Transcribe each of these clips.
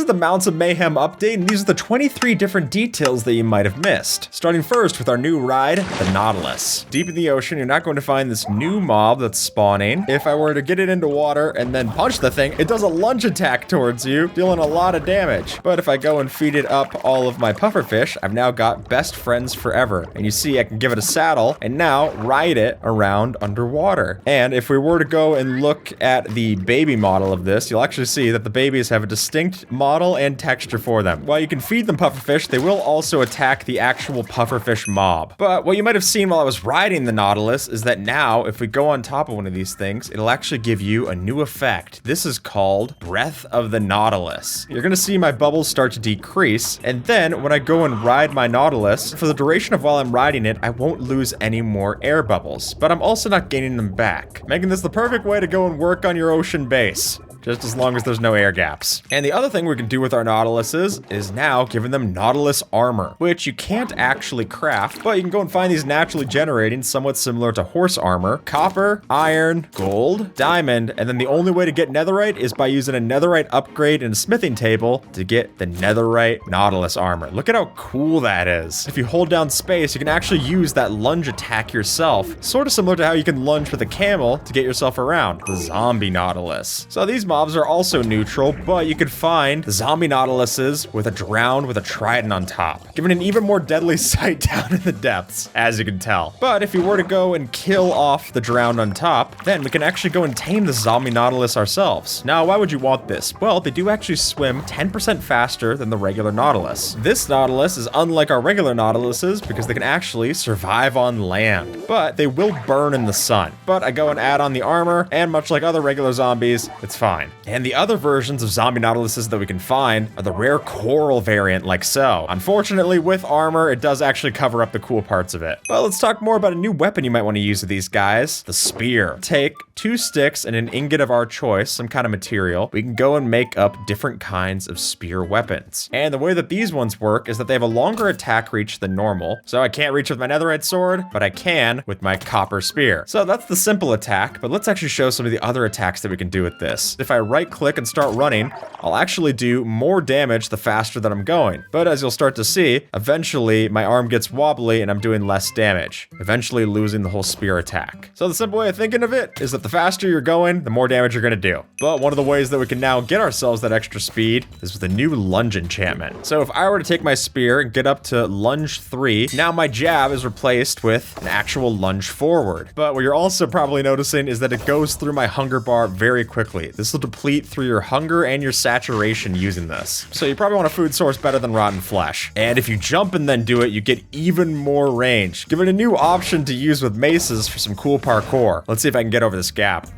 is the Mounts of Mayhem update, and these are the 23 different details that you might have missed. Starting first with our new ride, the Nautilus. Deep in the ocean, you're not going to find this new mob that's spawning. If I were to get it into water and then punch the thing, it does a lunge attack towards you, dealing a lot of damage. But if I go and feed it up all of my pufferfish, I've now got best friends forever. And you see, I can give it a saddle and now ride it around underwater. And if we were to go and look at the baby model of this, you'll actually see that the babies have a distinct model and texture for them. While you can feed them pufferfish, they will also attack the actual pufferfish mob. But what you might have seen while I was riding the Nautilus is that now, if we go on top of one of these things, it'll actually give you a new effect. This is called Breath of the Nautilus. You're gonna see my bubbles start to decrease, and then when I go and ride my Nautilus, for the duration of while I'm riding it, I won't lose any more air bubbles, but I'm also not gaining them back, making this the perfect way to go and work on your ocean base. Just as long as there's no air gaps. And the other thing we can do with our Nautiluses is now giving them Nautilus armor, which you can't actually craft, but you can go and find these naturally generating, somewhat similar to horse armor: copper, iron, gold, diamond, and then the only way to get netherite is by using a netherite upgrade in a smithing table to get the netherite Nautilus armor. Look at how cool that is. If you hold down space, you can actually use that lunge attack yourself, sort of similar to how you can lunge with a camel to get yourself around, the zombie Nautilus. So these mobs are also neutral, but you could find the zombie Nautiluses with a drown with a trident on top, giving an even more deadly sight down in the depths, as you can tell. But if you were to go and kill off the drowned on top, then we can actually go and tame the zombie Nautilus ourselves. Now, why would you want this? Well, they do actually swim 10% faster than the regular Nautilus. This Nautilus is unlike our regular Nautiluses because they can actually survive on land, but they will burn in the sun. But I go and add on the armor, and much like other regular zombies, it's fine. And the other versions of zombie Nautiluses that we can find are the rare coral variant, like so. Unfortunately, with armor, it does actually cover up the cool parts of it. But let's talk more about a new weapon you might want to use with these guys, the spear. Take 2 sticks and an ingot of our choice, some kind of material. We can go and make up different kinds of spear weapons. And the way that these ones work is that they have a longer attack reach than normal. So I can't reach with my netherite sword, but I can with my copper spear. So that's the simple attack, but let's actually show some of the other attacks that we can do with this. If I right click and start running, I'll actually do more damage the faster that I'm going. But as you'll start to see, eventually my arm gets wobbly and I'm doing less damage, eventually losing the whole spear attack. So the simple way of thinking of it is that the faster you're going, the more damage you're gonna do. But one of the ways that we can now get ourselves that extra speed is with a new lunge enchantment. So if I were to take my spear and get up to lunge 3, now my jab is replaced with an actual lunge forward. But what you're also probably noticing is that it goes through my hunger bar very quickly. This will deplete through your hunger and your saturation using this. So you probably want a food source better than rotten flesh. And if you jump and then do it, you get even more range. Give it a new option to use with maces for some cool parkour. Let's see if I can get over this gap.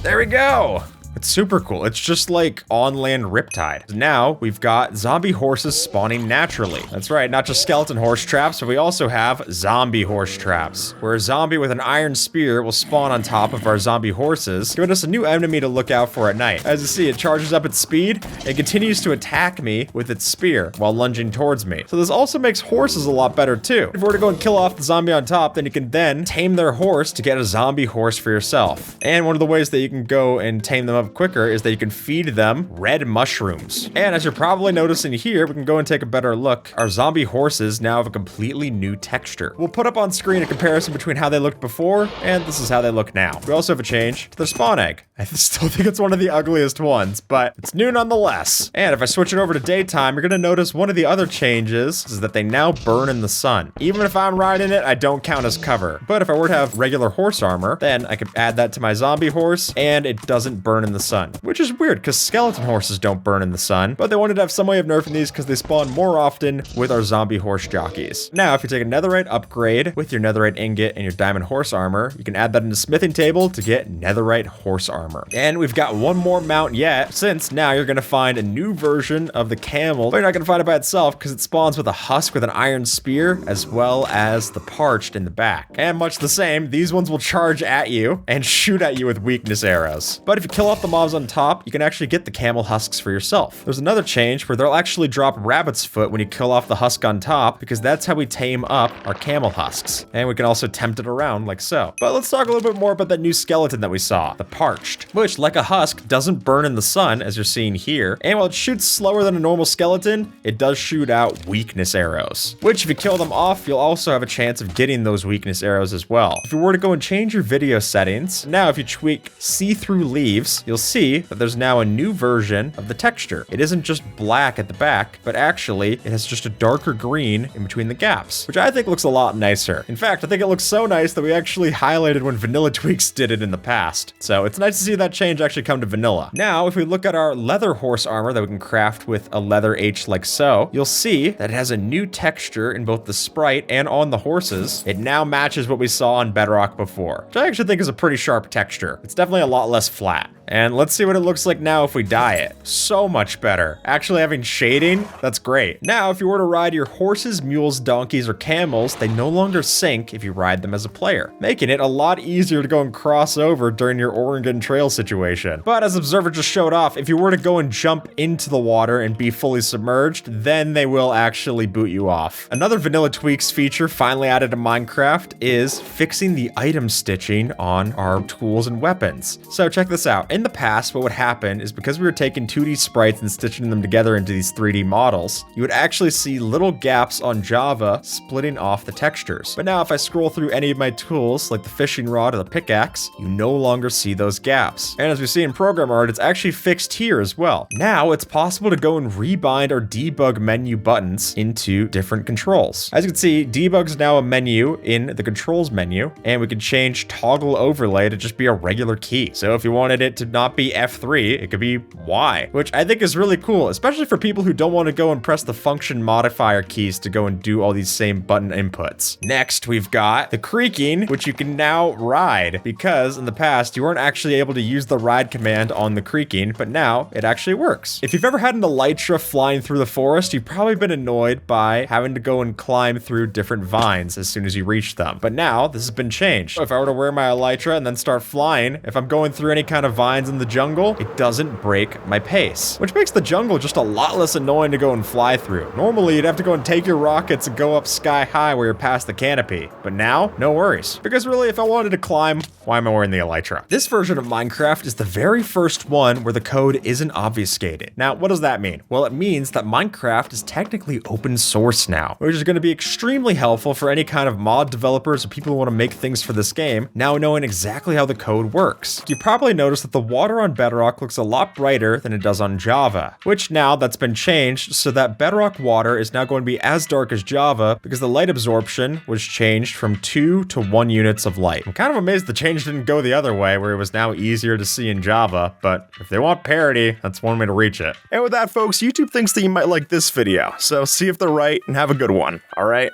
There we go. It's super cool. It's just like on-land Riptide. Now we've got zombie horses spawning naturally. That's right, not just skeleton horse traps, but we also have zombie horse traps, where a zombie with an iron spear will spawn on top of our zombie horses, giving us a new enemy to look out for at night. As you see, it charges up its speed and continues to attack me with its spear while lunging towards me. So this also makes horses a lot better too. If we were to go and kill off the zombie on top, then you can then tame their horse to get a zombie horse for yourself. And one of the ways that you can go and tame them up quicker is that you can feed them red mushrooms. And as you're probably noticing here, we can go and take a better look. Our zombie horses now have a completely new texture. We'll put up on screen a comparison between how they looked before, and this is how they look now. We also have a change to their spawn egg. I still think it's one of the ugliest ones, but it's new nonetheless. And if I switch it over to daytime, you're gonna notice one of the other changes is that they now burn in the sun. Even if I'm riding it, I don't count as cover. But if I were to have regular horse armor, then I could add that to my zombie horse, and it doesn't burn in the sun. Which is weird, because skeleton horses don't burn in the sun, but they wanted to have some way of nerfing these because they spawn more often with our zombie horse jockeys. Now, if you take a netherite upgrade with your netherite ingot and your diamond horse armor, you can add that into smithing table to get netherite horse armor. And we've got one more mount yet, since now you're gonna find a new version of the camel, but you're not gonna find it by itself because it spawns with a husk with an iron spear, as well as the parched in the back. And much the same, these ones will charge at you and shoot at you with weakness arrows. But if you kill off off the mobs on top, you can actually get the camel husks for yourself. There's another change where they'll actually drop rabbit's foot when you kill off the husk on top, because that's how we tame up our camel husks. And we can also tempt it around like so. But let's talk a little bit more about that new skeleton that we saw, the parched, which, like a husk, doesn't burn in the sun, as you're seeing here. And while it shoots slower than a normal skeleton, it does shoot out weakness arrows, which if you kill them off, you'll also have a chance of getting those weakness arrows as well. If you were to go and change your video settings, now if you tweak see-through leaves, you'll see that there's now a new version of the texture. It isn't just black at the back, but actually it has just a darker green in between the gaps, which I think looks a lot nicer. In fact, I think it looks so nice that we actually highlighted when Vanilla Tweaks did it in the past. So it's nice to see that change actually come to vanilla. Now, if we look at our leather horse armor that we can craft with a leather H like so, you'll see that it has a new texture in both the sprite and on the horses. It now matches what we saw on Bedrock before, which I actually think is a pretty sharp texture. It's definitely a lot less flat. And let's see what it looks like now if we dye it. So much better. Actually having shading, that's great. Now, if you were to ride your horses, mules, donkeys, or camels, they no longer sink if you ride them as a player, making it a lot easier to go and cross over during your Oregon Trail situation. But as Observer just showed off, if you were to go and jump into the water and be fully submerged, then they will actually boot you off. Another Vanilla Tweaks feature finally added to Minecraft is fixing the item stitching on our tools and weapons. So check this out. In the past, what would happen is because we were taking 2D sprites and stitching them together into these 3D models, you would actually see little gaps on Java splitting off the textures. But now if I scroll through any of my tools, like the fishing rod or the pickaxe, you no longer see those gaps. And as we see in program art, it's actually fixed here as well. Now it's possible to go and rebind our debug menu buttons into different controls. As you can see, debug is now a menu in the controls menu, and we can change toggle overlay to just be a regular key. So if you wanted it to not be F3, it could be Y, which I think is really cool, especially for people who don't want to go and press the function modifier keys to go and do all these same button inputs. Next, we've got the creaking, which you can now ride, because in the past, you weren't actually able to use the ride command on the creaking, but now it actually works. If you've ever had an elytra flying through the forest, you've probably been annoyed by having to go and climb through different vines as soon as you reach them. But now, this has been changed. If I were to wear my elytra and then start flying, if I'm going through any kind of vines in the jungle, it doesn't break my pace, which makes the jungle just a lot less annoying to go and fly through. Normally, you'd have to go and take your rockets and go up sky high where you're past the canopy, but now, no worries. Because really, if I wanted to climb, why am I wearing the elytra? This version of Minecraft is the very first one where the code isn't obfuscated. Now, what does that mean? Well, it means that Minecraft is technically open source now, which is going to be extremely helpful for any kind of mod developers or people who want to make things for this game, now knowing exactly how the code works. You probably noticed that the water on Bedrock looks a lot brighter than it does on Java, which now that's been changed so that Bedrock water is now going to be as dark as Java because the light absorption was changed from 2 to 1 units of light. I'm kind of amazed the change didn't go the other way where it was now easier to see in Java, but if they want parity, that's one way to reach it. And with that, folks, YouTube thinks that you might like this video, so see if they're right and have a good one, all right?